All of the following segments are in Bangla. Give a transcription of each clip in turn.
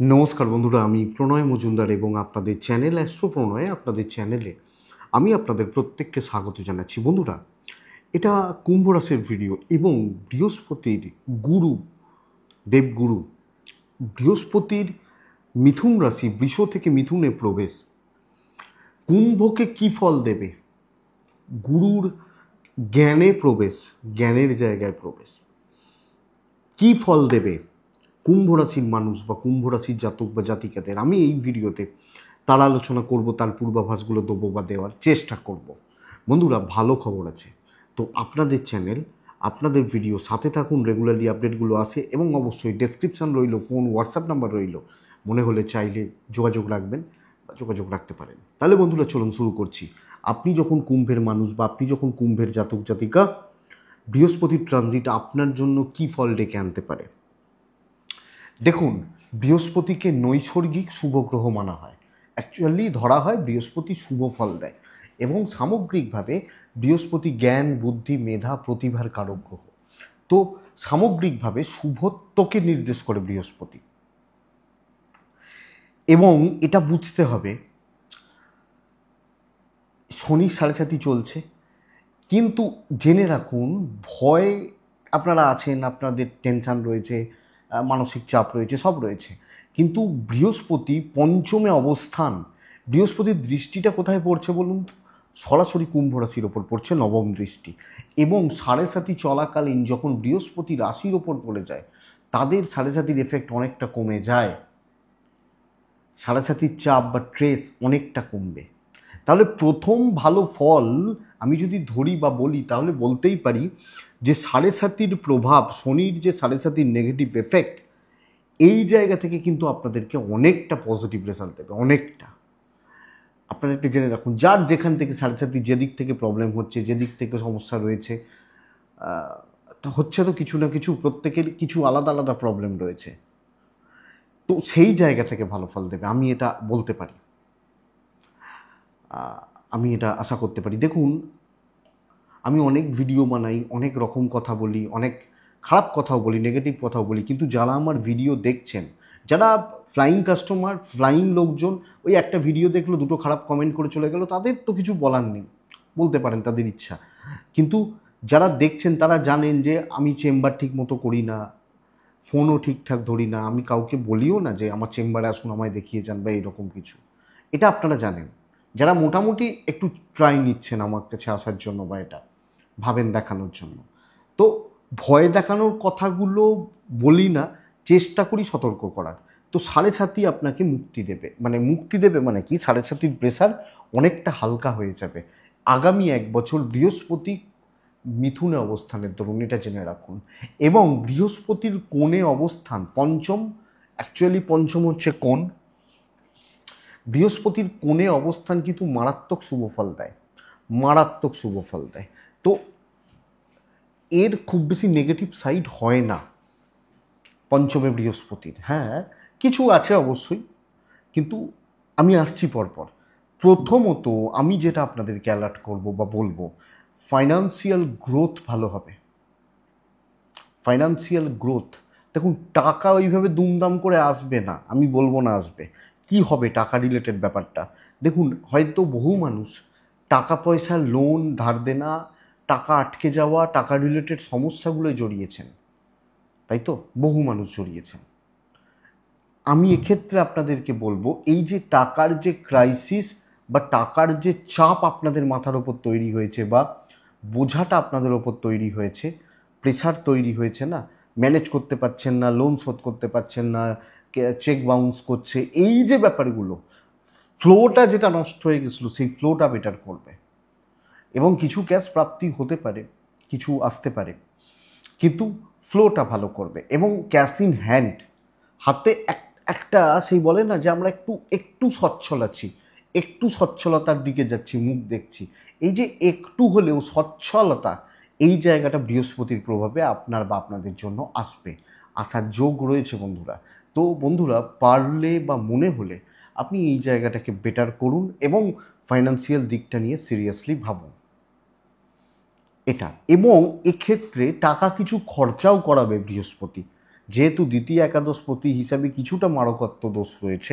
নমস্কার বন্ধুরা, আমি প্রণয় মজুমদার এবং আপনাদের চ্যানেল অ্যাস্ট্রো প্রণয় আপনাদের চ্যানেলে আমি আপনাদের প্রত্যেককে স্বাগত জানাচ্ছি। বন্ধুরা, এটা কুম্ভ রাশির ভিডিও এবং বৃহস্পতির গুরু, দেবগুরু বৃহস্পতির মিথুন রাশি বৃষ থেকে মিথুনে প্রবেশ কুম্ভকে কি ফল দেবে। গুরুর জ্ঞানে প্রবেশ, জ্ঞানের জায়গায় প্রবেশ কি ফল দেবে কুম্ভ রাশির মানুষ বা কুম্ভ রাশির জাতক বা জাতিকাদের, আমি এই ভিডিওতে তার আলোচনা করব, তার পূর্বাভাসগুলো দেবো বা দেওয়ার চেষ্টা করব। বন্ধুরা, ভালো খবর আছে, তো আপনাদের চ্যানেল, আপনাদের ভিডিও সাথে থাকুন, রেগুলারলি আপডেটগুলো আসে এবং অবশ্যই ডেসক্রিপশান রইল, ফোন হোয়াটসঅ্যাপ নাম্বার রইল, মনে হলে চাইলে যোগাযোগ রাখবেন বা যোগাযোগ রাখতে পারেন। তাহলে বন্ধুরা চলুন শুরু করছি। আপনি যখন কুম্ভের মানুষ বা আপনি যখন কুম্ভের জাতক জাতিকা, বৃহস্পতির ট্রানজিট আপনার জন্য কি ফল ডেকে আনতে পারে। দেখুন, বৃহস্পতিকে নৈসর্গিক শুভ গ্রহ মানা হয়। অ্যাকচুয়ালি ধরা হয় বৃহস্পতি শুভ ফল দেয় এবং সামগ্রিকভাবে বৃহস্পতি জ্ঞান, বুদ্ধি, মেধা, প্রতিভার কারক গ্রহ। তো সামগ্রিকভাবে শুভত্বকে নির্দেশ করে বৃহস্পতি। এবং এটা বুঝতে হবে, শনির সাড়ে সাতি চলছে, কিন্তু জেনে রাখুন ভয় আপনারা আছেন, আপনাদের টেনশান রয়েছে, মানসিক চাপ রয়েছে, সব রয়েছে, কিন্তু বৃহস্পতি পঞ্চমে অবস্থান, বৃহস্পতির দৃষ্টিটা কোথায় পড়ছে বলুন তো? সরাসরি কুম্ভ রাশির ওপর পড়ছে, নবম দৃষ্টি। এবং সাড়ে সাতি চলাকালীন যখন বৃহস্পতি রাশির ওপর পড়ে যায়, তাদের সাড়ে সাতির এফেক্ট অনেকটা কমে যায়, সাড়ে সাতির চাপ বা ট্রেস অনেকটা কমবে। তাহলে প্রথম ভালো ফল আমি যদি ধরি বা বলি, তাহলে বলতেই পারি যে সাড়ে সাতির প্রভাব, শনির যে সাড়ে সাতির নেগেটিভ এফেক্ট, এই জায়গা থেকে কিন্তু আপনাদেরকে অনেকটা পজিটিভ রেজাল্ট দেবে, অনেকটা। আপনারা একটু জেনে রাখুন, যার যেখান থেকে সাড়ে সাতি, যেদিক থেকে প্রবলেম হচ্ছে, যেদিক থেকে সমস্যা রয়েছে, তা হচ্ছে তো কিছু না কিছু, প্রত্যেকের কিছু আলাদা আলাদা প্রবলেম রয়েছে, তো সেই জায়গা থেকে ভালো ফল দেবে, আমি এটা বলতে পারি, আমি এটা আশা করতে পারি। দেখুন, আমি অনেক ভিডিও বানাই, অনেক রকম কথা বলি, অনেক খারাপ কথাও বলি, নেগেটিভ কথাও বলি, কিন্তু যারা আমার ভিডিও দেখছেন, যারা ফ্লাইং কাস্টমার, ফ্লাইং লোকজন, ওই একটা ভিডিও দেখলো, দুটো খারাপ কমেন্ট করে চলে গেল, তাদের তো কিছু বলার নেই, বলতে পারেন, তাদের ইচ্ছা। কিন্তু যারা দেখছেন তারা জানেন যে আমি চেম্বার ঠিক মতো করি না, ফোনও ঠিকঠাক ধরি না, আমি কাউকে বলিও না যে আমার চেম্বারে আসুন, আমায় দেখিয়ে যান বা এরকম কিছু। এটা আপনারা জানেন, যারা মোটামুটি একটু ট্রাই নিচ্ছেন আমার কাছে আসার জন্য বা এটা ভাবেন দেখানোর জন্য। তো ভয় দেখানোর কথাগুলো বলি না, চেষ্টা করি সতর্ক করার। তো সাড়ে সাতি আপনাকে মুক্তি দেবে, মানে মুক্তি দেবে মানে কি, সাড়ে সাতির প্রেসার অনেকটা হালকা হয়ে যাবে। আগামী 1 বছর বৃহস্পতি মিথুনে অবস্থানের দরুন, এটা জেনে রাখুন। এবং বৃহস্পতির কোণে অবস্থান পঞ্চম, অ্যাকচুয়ালি পঞ্চম হচ্ছে কোণ, বৃহস্পতির কোণে অবস্থান কিন্তু মারাত্মক শুভ ফল দেয়, মারাত্মক শুভ ফল দেয়। তো এর খুব বেশি নেগেটিভ সাইড হয় না পঞ্চমে বৃহস্পতির। হ্যাঁ, কিছু আছে অবশ্যই, কিন্তু আমি আসছি পরপর। প্রথমত আমি যেটা আপনাদেরকে অ্যালার্ট করব বা বলবো, ফাইন্যান্সিয়াল গ্রোথ ভালো হবে, ফাইন্যান্সিয়াল গ্রোথ। দেখুন, টাকা ওইভাবে দুমদাম করে আসবে না, আমি বলবো না আসবে, কি হবে টাকা রিলেটেড ব্যাপারটা। দেখুন, হয়তো বহু মানুষ টাকা পয়সা, লোন ধার দেনা, টাকা আটকে যাওয়া, টাকা রিলেটেড সমস্যাগুলোয় জড়িয়েছেন, তাই তো? বহু মানুষ জড়িয়েছেন। আমি এক্ষেত্রে আপনাদেরকে বলবো, এই যে টাকার যে ক্রাইসিস বা টাকার যে চাপ আপনাদের মাথার ওপর তৈরি হয়েছে বা বোঝাটা আপনাদের ওপর তৈরি হয়েছে, প্রেশার তৈরি হয়েছে না, ম্যানেজ করতে পারছেন না, লোন শোধ করতে পারছেন না, চেক বাউন্স করছে, এই যে ব্যাপারগুলো, ফ্লোটা যেটা নষ্ট হয়ে গেছিলো সেই ফ্লোটা বেটার করবে এবং কিছু ক্যাশ প্রাপ্তি হতে পারে, কিছু আসতে পারে, কিন্তু ফ্লোটা ভালো করবে এবং ক্যাশ ইন হ্যান্ড, হাতে একটা, সেই বলে না যে আমরা একটু একটু সচ্ছল আছি, একটু সচ্ছলতার দিকে যাচ্ছি, মুখ দেখছি, এই যে একটু হলেও সচ্ছলতা, এই জায়গাটা বৃহস্পতির প্রভাবে আপনার বা আপনাদের জন্য আসবে, আসার যোগ রয়েছে বন্ধুরা। তো বন্ধুরা, পারলে বা মনে হলে আপনি এই জায়গাটাকে বেটার করুন এবং ফাইন্যান্সিয়াল দিকটা নিয়ে সিরিয়াসলি ভাবুন এটা। এবং এক্ষেত্রে টাকা কিছু খরচাও করাবে বৃহস্পতি, যেহেতু দ্বিতীয় একাদশপতি হিসাবে কিছুটা মারকত্ব দোষ রয়েছে,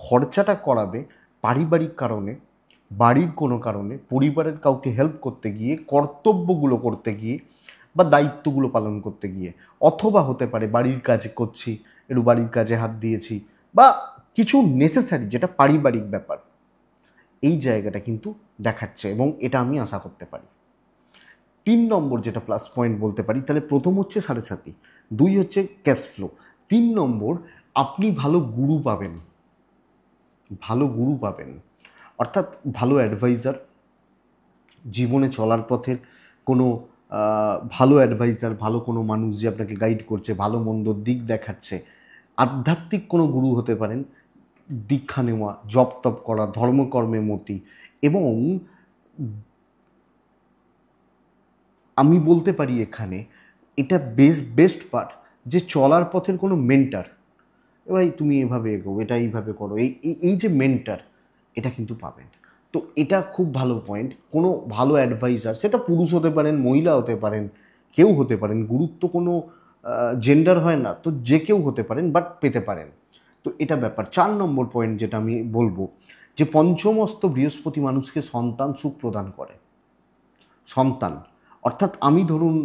খরচাটা করাবে পারিবারিক কারণে, বাড়ির কোনো কারণে, পরিবারের কাউকে হেল্প করতে গিয়ে, কর্তব্যগুলো করতে গিয়ে বা দায়িত্বগুলো পালন করতে গিয়ে, অথবা হতে পারে বাড়ির কাজ করছি, একটু বাড়ির কাজে হাত দিয়েছি, বা কিছু নেসেসারি যেটা পারিবারিক ব্যাপার, এই জায়গাটা কিন্তু দেখাচ্ছে এবং এটা আমি আশা করতে পারি। 3 নম্বর যেটা প্লাস পয়েন্ট বলতে পারি, তাহলে প্রথম হচ্ছে 7.5, 2 হচ্ছে ক্যাশ ফ্লো, 3 নম্বর আপনি ভালো গুরু পাবেন, ভালো গুরু পাবেন, অর্থাৎ ভালো অ্যাডভাইজার, জীবনে চলার পথের কোনো ভালো অ্যাডভাইজার, ভালো কোনো মানুষ যে আপনাকে গাইড করছে, ভালো মন্দর দিক দেখাচ্ছে, আধ্যাত্মিক কোনো গুরু হতে পারেন, দীক্ষা নেওয়া, জপ তপ করা, ধর্মকর্মে মতি, এবং আমি বলতে পারি এখানে এটা বেস্ট পার্ট যে চলার পথের কোনো মেন্টার, ভাই তুমি এভাবে এগো, এটা এইভাবে করো, এই যে মেন্টার, এটা কিন্তু পাবেন। তো এটা খুব ভালো পয়েন্ট। কোনো ভালো অ্যাডভাইজার, সেটা পুরুষ হতে পারেন, মহিলা হতে পারেন, কেউ হতে পারেন, গুরুত্ব কোনো জেন্ডার হয় না, তো যে কেউ হতে পারেন, বাট পেতে পারেন। তো এটা ব্যাপার। 4 নম্বর পয়েন্ট যেটা আমি বলবো, যে পঞ্চমস্ত বৃহস্পতি মানুষকে সন্তান সুখ প্রদান করে। সন্তান অর্থাৎ আমি ধরুন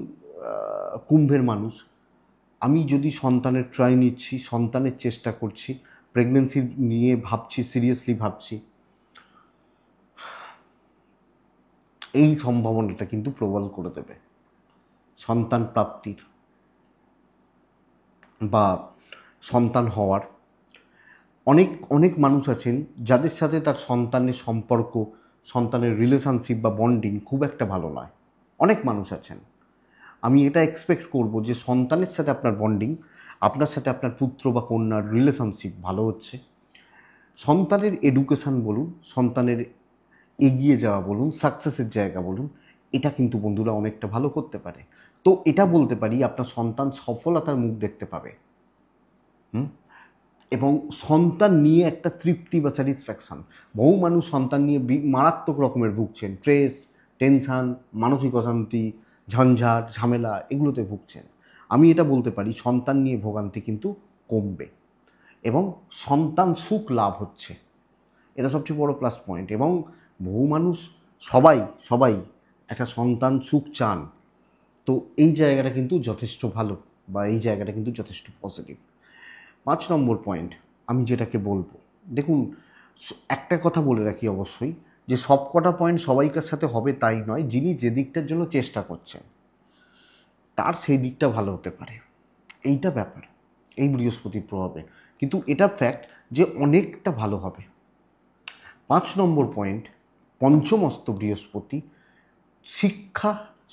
কুম্ভের মানুষ, আমি যদি সন্তানের ট্রাই নিচ্ছি, সন্তানের চেষ্টা করছি, প্রেগনেন্সি নিয়ে ভাবছি, সিরিয়াসলি ভাবছি, এই সম্ভাবনাটা কিন্তু প্রবল করে দেবে সন্তান প্রাপ্তির বা সন্তান হওয়ার। অনেক অনেক মানুষ আছেন যাদের সাথে তার সন্তানের সম্পর্ক, সন্তানের রিলেশনশিপ বা বন্ডিং খুব একটা ভালো নয়। অনেক মানুষ আছেন। আমি এটা এক্সপেক্ট করব যে সন্তানের সাথে আপনার বন্ডিং, আপনার সাথে আপনার পুত্র বা কন্যার রিলেশনশিপ ভালো হচ্ছে। সন্তানের এডুকেশান বলুন, সন্তানের এগিয়ে যাওয়া বলুন, সাকসেসের জায়গা বলুন, এটা কিন্তু বন্ধুরা অনেকটা ভালো করতে পারে। তো এটা বলতে পারি আপনার সন্তান সফলতার মুখ দেখতে পাবে, এবং সন্তান নিয়ে একটা তৃপ্তি বা স্যাটিসফ্যাকশান। বহু মানুষ সন্তান নিয়ে মারাত্মক রকমের ভুগছেন, স্ট্রেস, টেনশান, মানসিক অশান্তি, ঝঞ্ঝাট, ঝামেলা, এগুলোতে ভুগছেন। আমি এটা বলতে পারি সন্তান নিয়ে ভোগান্তি কিন্তু কমবে এবং সন্তান সুখ লাভ হচ্ছে, এটা সবচেয়ে বড় প্লাস পয়েন্ট। এবং বহু মানুষ, সবাই একটা সন্তান সুখ চান। তো এই জায়গাটা কিন্তু যথেষ্ট ভালো, বা এই জায়গাটা কিন্তু যথেষ্ট পজিটিভ। 5 নম্বর পয়েন্ট আমি যেটাকে বলবো, দেখুন একটা কথা বলে রাখি অবশ্যই, যে সব কটা পয়েন্ট সবাইকার সাথে হবে তাই নয়। যিনি যে দিকটার জন্য চেষ্টা করছেন তার সেই দিকটা ভালো হতে পারে, এইটা ব্যাপার এই বৃহস্পতির প্রভাবে। কিন্তু এটা ফ্যাক্ট যে অনেকটা ভালো হবে। 5 নম্বর পয়েন্ট, পঞ্চমস্ত বৃহস্পতি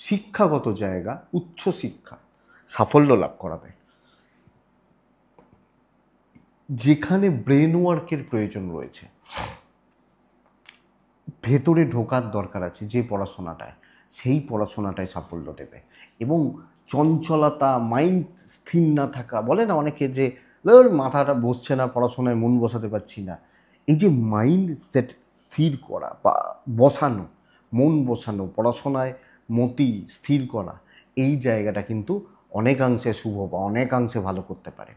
শিক্ষাগত জায়গা, উচ্চশিক্ষা, সাফল্য লাভ করাবে। যেখানে ব্রেন ওয়ার্কের প্রয়োজন রয়েছে, ভেতরে ঢোকার দরকার আছে যে পড়াশোনাটায়, সেই পড়াশোনাটায় সাফল্য দেবে। এবং চঞ্চলতা, মাইন্ড স্থির না থাকা, বলে না অনেকে যে মাথাটা বসছে না, পড়াশোনায় মন বসাতে পারছি না, এই যে মাইন্ড সেট স্থির করা বা বসানো, মন বসানো, পড়াশোনায় মতি স্থির করা, এই জায়গাটা কিন্তু অনেকাংশে শুভ বা অনেকাংশে ভালো করতে পারে।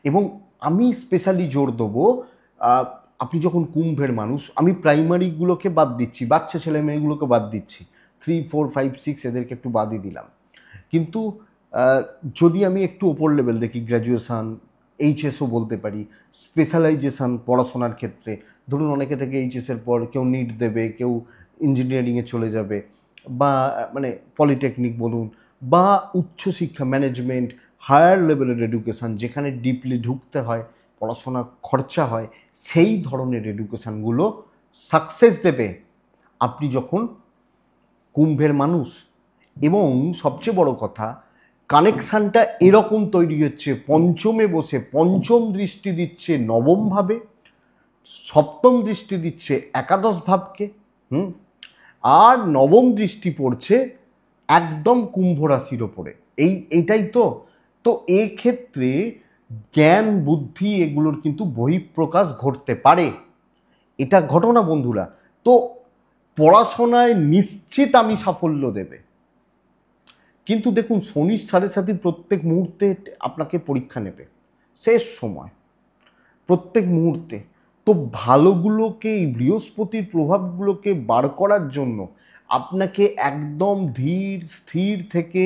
এবং আমি স্পেশালি জোর দেবো, আপনি যখন কুম্ভের মানুষ, আমি প্রাইমারিগুলোকে বাদ দিচ্ছি, বাচ্চা ছেলে মেয়েগুলোকে বাদ দিচ্ছি, 3, 4, 5, 6 এদেরকে একটু বাদই দিলাম। কিন্তু যদি আমি একটু ওপর লেভেল দেখি, গ্র্যাজুয়েশান, এইচএসও বলতে পারি, স্পেশালাইজেশান পড়াশোনার ক্ষেত্রে, ধরুন অনেকে থেকে এইচএসের পর কেউ নিট দেবে, কেউ ইঞ্জিনিয়ারিংয়ে চলে যাবে, বা মানে পলিটেকনিক বলুন, বা উচ্চশিক্ষা, ম্যানেজমেন্ট, হায়ার লেভেলের এডুকেশান, যেখানে ডিপলি ঢুকতে হয়, পড়াশোনা খরচা হয়, সেই ধরনের এডুকেশানগুলো সাকসেস দেবে আপনি যখন কুম্ভের মানুষ। এবং সবচেয়ে বড় কথা, কানেকশানটা এরকম তৈরি হচ্ছে, পঞ্চমে বসে পঞ্চম দৃষ্টি দিচ্ছে নবম ভাবে, সপ্তম দৃষ্টি দিচ্ছে একাদশ ভাবকে, আর নবম দৃষ্টি পড়ছে একদম কুম্ভ রাশির ওপরে। এইটাই তো। তো এক্ষেত্রে জ্ঞান, বুদ্ধি, এগুলোর কিন্তু বহিঃপ্রকাশ ঘটতে পারে, এটা ঘটনা বন্ধুরা। তো পড়াশোনায় নিশ্চিত আমি সাফল্য দেবে, কিন্তু দেখুন শনির 7.5 প্রত্যেক মুহূর্তে আপনাকে পরীক্ষা নেবে, শেষ সময় প্রত্যেক মুহূর্তে। তো ভালোগুলোকে, এই বৃহস্পতির প্রভাবগুলোকে বার করার জন্য আপনাকে একদম ধীর স্থির থেকে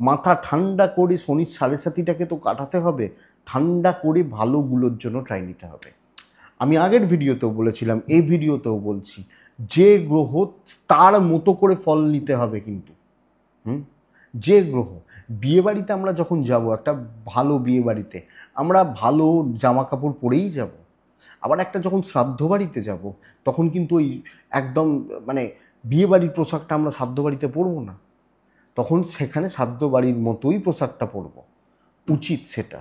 মাথা ঠান্ডা করে শনির 7.5টাকে তো কাটাতে হবে, ঠান্ডা করে ভালোগুলোর জন্য ট্রাই নিতে হবে। আমি আগের ভিডিওতেও বলেছিলাম, এই ভিডিওতেও বলছি, যে গ্রহ তার মতো করে ফল নিতে হবে কিন্তু। যে গ্রহ, বিয়েবাড়িতে আমরা যখন যাব, একটা ভালো বিয়েবাড়িতে আমরা ভালো জামা কাপড় পরেই যাব। আবার একটা যখন শ্রাদ্ধ বাড়িতে যাব, তখন কিন্তু ওই একদম মানে বিয়েবাড়ির পোশাকটা আমরা শ্রাদ্ধ বাড়িতে পরবো না, তখন সেখানে শ্রাদ্ধ বাড়ির মতোই পোশাকটা পরবো, উচিত সেটা।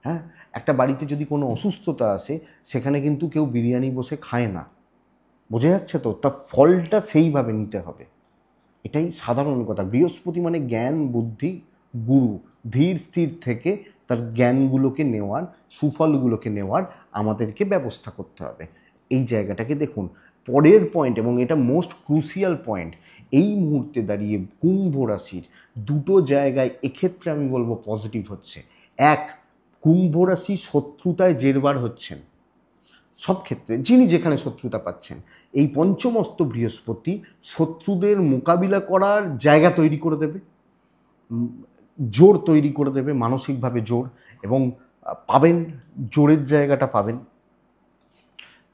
হ্যাঁ, একটা বাড়িতে যদি কোনো অসুস্থতা আসে, সেখানে কিন্তু কেউ বিরিয়ানি বসে খায় না, বোঝা যাচ্ছে তো? তার ফলটা সেইভাবে নিতে হবে, এটাই সাধারণ কথা। বৃহস্পতি মানে জ্ঞান, বুদ্ধি, গুরু। ধীর স্থির থেকে তার জ্ঞানগুলোকে নেওয়ার, সুফলগুলোকে নেওয়ার আমাদেরকে ব্যবস্থা করতে হবে। এই জায়গাটাকে দেখুন। পরের পয়েন্ট, এবং এটা মোস্ট ক্রুশিয়াল পয়েন্ট, এই মুহূর্তে দাঁড়িয়ে কুম্ভ রাশির দুটো জায়গায় এক্ষেত্রে আমি বলবো পজিটিভ হচ্ছে। এক, কুম্ভ রাশি শত্রুতায় জেরবার হচ্ছেন সব ক্ষেত্রে, যিনি যেখানে শত্রুতা পাচ্ছেন। এই পঞ্চমস্ত বৃহস্পতি শত্রুদের মোকাবিলা করার জায়গা তৈরি করে দেবে, জোর তৈরি করে দেবে, মানসিকভাবে জোর, এবং পাবেন, জোরের জায়গাটা পাবেন,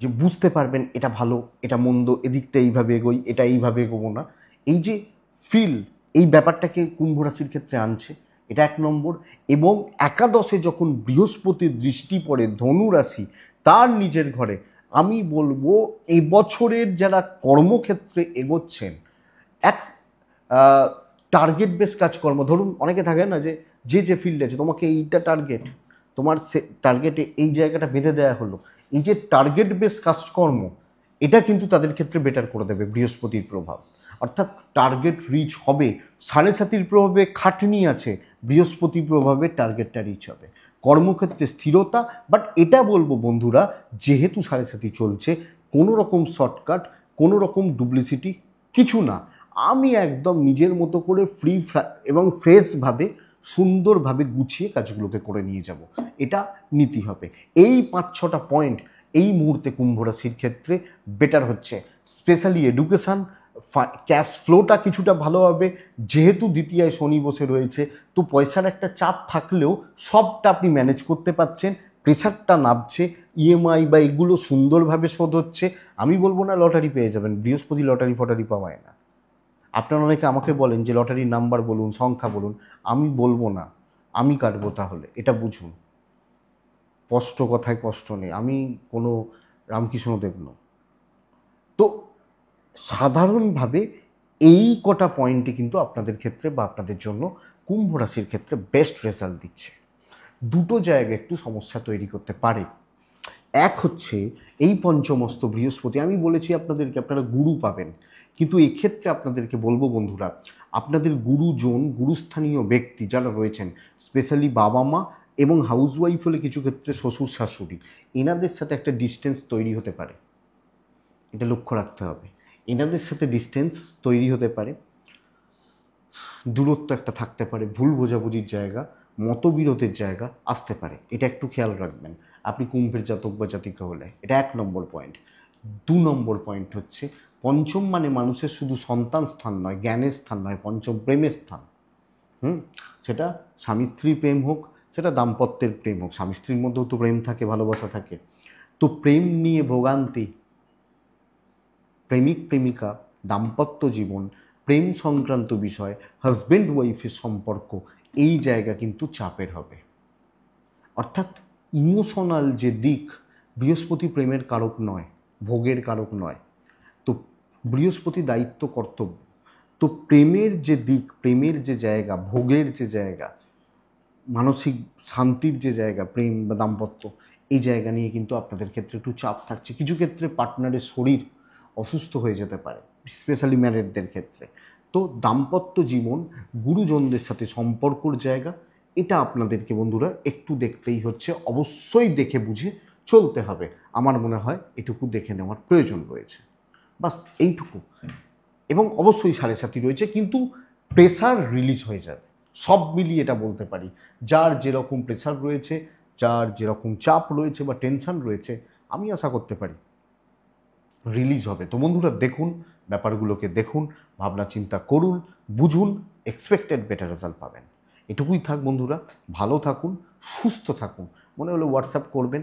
যে বুঝতে পারবেন এটা ভালো, এটা মন্দ, এদিকটা এইভাবে এগোই, এটা এইভাবে এগোবো না। এই যে ফিল, এই ব্যাপারটাকে কুম্ভ রাশির ক্ষেত্রে আনছে, এটা এক নম্বর। এবং একাদশে যখন বৃহস্পতির দৃষ্টি পড়ে ধনু রাশি, তার নিজের ঘরে, আমি বলবো এবছরের যারা কর্মক্ষেত্রে এগোচ্ছেন, এক টার্গেট বেস কাজকর্ম, ধরুন অনেকে থাকে না যে যে ফিল্ডে আছে, তোমাকে এইটা টার্গেট, তোমার টার্গেটে এই জায়গাটা বেঁধে দেওয়া হলো, এই যে টার্গেট বেস কাজকর্ম, এটা কিন্তু তাদের ক্ষেত্রে বেটার করে দেবে বৃহস্পতির প্রভাব। অর্থাৎ টার্গেট রিচ হবে। 7.5 প্রভাবে খাটনি আছে, বৃহস্পতি প্রভাবে টার্গেটটা রিচ হবে। কর্মক্ষেত্রে স্থিরতা, বাট এটা বলবো বন্ধুরা, যেহেতু 7.5 চলছে, কোনো রকম শর্টকাট, কোনো রকম ডুপ্লিসিটি কিছু না। আমি একদম নিজের মতো করে ফ্রি এবং ফ্রেশভাবে, সুন্দরভাবে গুছিয়ে কাজগুলোকে করে নিয়ে যাব, এটা নীতি হবে। এই 5-6টা পয়েন্ট এই মুহূর্তে কুম্ভ রাশির ক্ষেত্রে বেটার হচ্ছে। স্পেশালি এডুকেশান, ক্যাশ ফ্লোটা কিছুটা ভালো হবে, যেহেতু দ্বিতীয়ায় শনি বসে রয়েছে, তো পয়সার একটা চাপ থাকলেও সবটা আপনি ম্যানেজ করতে পারছেন, প্রেশারটা নামছে, ইএমআই বা এগুলো সুন্দরভাবে শোধ হচ্ছে। আমি বলবো না লটারি পেয়ে যাবেন, বৃহস্পতি লটারি ফটারি পাওয়ায় না। আপনারা অনেকে আমাকে বলেন যে লটারির নাম্বার বলুন, সংখ্যা বলুন, আমি বলবো না, আমি কাটবো তাহলে, এটা বুঝুন। কষ্ট কথায় কষ্ট নেই, আমি কোনো রামকৃষ্ণদেব নই। তো সাধারণভাবে এই কটা পয়েন্টই কিন্তু আপনাদের ক্ষেত্রে বা আপনাদের জন্য কুম্ভ রাশির ক্ষেত্রে বেস্ট রেজাল্ট দিচ্ছে। দুটো জায়গা একটু সমস্যা তৈরি করতে পারে। এক হচ্ছে এই পঞ্চমস্ত বৃহস্পতি, আমি বলেছি আপনাদেরকে আপনারা গুরু পাবেন, কিন্তু এক্ষেত্রে আপনাদেরকে বলবো বন্ধুরা, আপনাদের গুরুজন, গুরুস্থানীয় ব্যক্তি যারা রয়েছেন, স্পেশালি বাবা মা এবং হাউসওয়াইফ হলে কিছু ক্ষেত্রে শ্বশুর শাশুড়ি, এনাদের সাথে একটা ডিস্টেন্স তৈরি হতে পারে, এটা লক্ষ্য রাখতে হবে। এনাদের সাথে ডিস্টেন্স তৈরি হতে পারে, দূরত্ব একটা থাকতে পারে, ভুল বোঝাবুঝির জায়গা, মতবিরোধের জায়গা আসতে পারে, এটা একটু খেয়াল রাখবেন আপনি কুম্ভের জাতক বা জাতিকা হলে। এটা 1 নম্বর পয়েন্ট। 2 নম্বর পয়েন্ট হচ্ছে, পঞ্চম মানে মানুষের শুধু সন্তান স্থান নয়, জ্ঞানের স্থান নয়, পঞ্চম প্রেমের স্থান। সেটা স্বামী স্ত্রীর প্রেম হোক, সেটা দাম্পত্যের প্রেম হোক, স্বামী স্ত্রীর মধ্যেও তো প্রেম থাকে, ভালোবাসা থাকে। তো প্রেম নিয়ে ভোগান্তি, প্রেমিক প্রেমিকা, দাম্পত্য জীবন, প্রেম সংক্রান্ত বিষয়, হাজব্যান্ড ওয়াইফের সম্পর্ক, এই জায়গা কিন্তু চাপের হবে। অর্থাৎ ইমোশনাল যে দিক, বৃহস্পতি প্রেমের কারক নয়, ভোগের কারক নয়। তো বৃহস্পতি দায়িত্ব, কর্তব্য। তো প্রেমের যে দিক, প্রেমের যে জায়গা, ভোগের যে জায়গা, মানসিক শান্তির যে জায়গা, প্রেম বা দাম্পত্য, এই জায়গা নিয়ে কিন্তু আপনাদের ক্ষেত্রে একটু চাপ থাকছে। কিছু ক্ষেত্রে পার্টনারের শরীর অসুস্থ হয়ে যেতে পারে, স্পেশালি ম্যারেডদের ক্ষেত্রে। তো দাম্পত্য জীবন, গুরুজনদের সাথে সম্পর্কর জায়গা, এটা আপনাদেরকে বন্ধুরা একটু দেখতেই হচ্ছে, অবশ্যই দেখে বুঝে চলতে হবে। আমার মনে হয় এটুকু দেখে নেওয়ার প্রয়োজন রয়েছে, বাস এইটুকু। এবং অবশ্যই 7.5 রয়েছে, কিন্তু প্রেসার রিলিজ হয়ে যাবে, সব মিলিয়ে এটা বলতে পারি। যার যেরকম প্রেশার রয়েছে, যার যেরকম চাপ রয়েছে বা টেনশন রয়েছে, আমি আশা করতে পারি রিলিজ হবে। তো বন্ধুরা দেখুন, ব্যাপারগুলোকে দেখুন, ভাবনা চিন্তা করুন, বুঝুন, এক্সপেক্টেড বেটার রেজাল্ট পাবেন। এটুকুই থাক বন্ধুরা, ভালো থাকুন, সুস্থ থাকুন। মনে হলে হোয়াটসঅ্যাপ করবেন,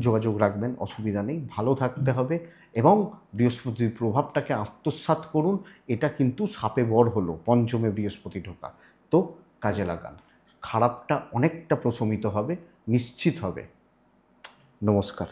যোগাযোগ রাখবেন, অসুবিধা নেই। ভালো থাকতে হবে এবং বৃহস্পতির প্রভাবটাকে আত্মসাৎ করুন। এটা কিন্তু সাপে বর হলো, পঞ্চমে বৃহস্পতি ঢোকা, তো কাজে লাগান। খারাপটা অনেকটা প্রশমিত হবে, নিশ্চিত হবে। নমস্কার।